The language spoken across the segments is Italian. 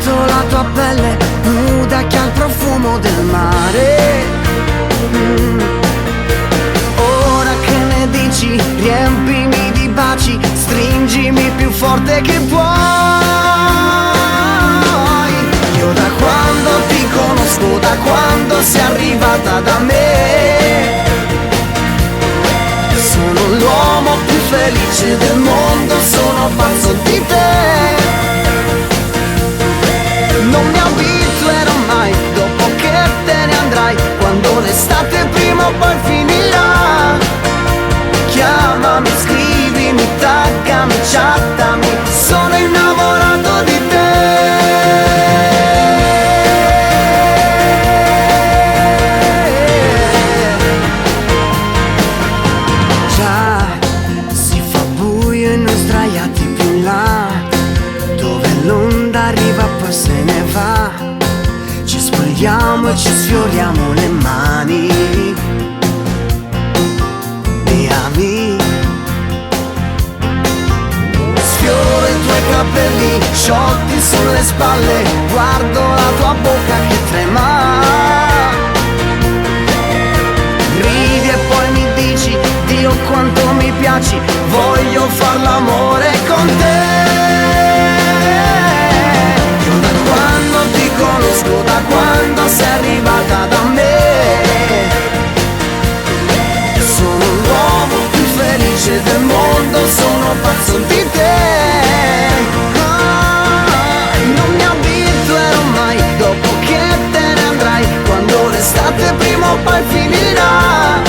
sento la tua pelle nuda che ha il profumo del mare. Ora che ne dici, riempimi di baci, stringimi più forte che puoi. Io da quando ti conosco, da quando sei arrivata da me, sono l'uomo più felice del mondo, sono pazzo di te. Non mi abituerò mai, dopo che te ne andrai, quando l'estate prima o poi finirà. Chiamami, scrivimi, taggami, chattami, sono innamorato di te. Già si fa buio e noi sdraiati più in là, dove l'onda arriva poi se ne va. Ci spogliamo e ci sfioriamo le mani, beami. Sfioro i tuoi capelli sciolti sulle spalle, guardo la tua bocca che trema. Ridi e poi mi dici, Dio quanto mi piaci, voglio far l'amore con te. Io da quando ti conosco, da quando sei arrivata da me, sono l'uomo più felice del mondo, sono pazzo di te. Non mi abituerò mai, dopo che te ne andrai, quando l'estate prima o poi finirà.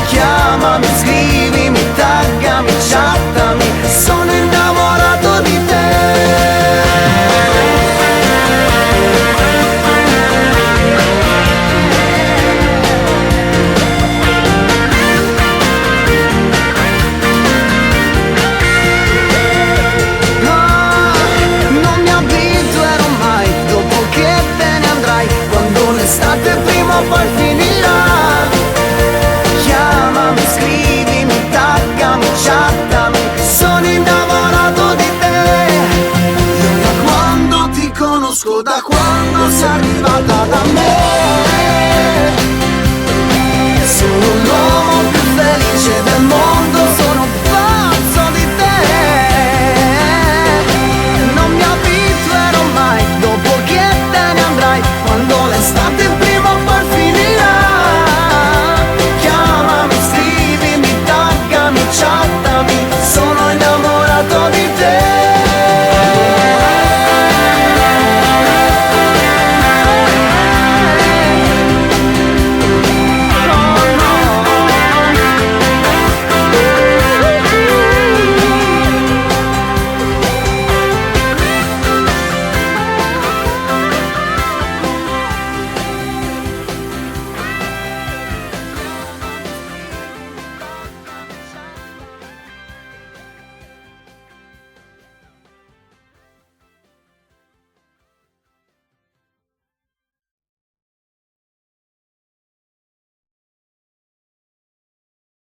Chiamami, scrivimi, taggami, chattami, sono innamorato di te. Non mi abituerò mai, dopo che te ne andrai, quando l'estate prima o poi finirà. Chiamami, scrivimi, taggami, chattami, sono innamorato di te. Io da quando ti conosco, da quando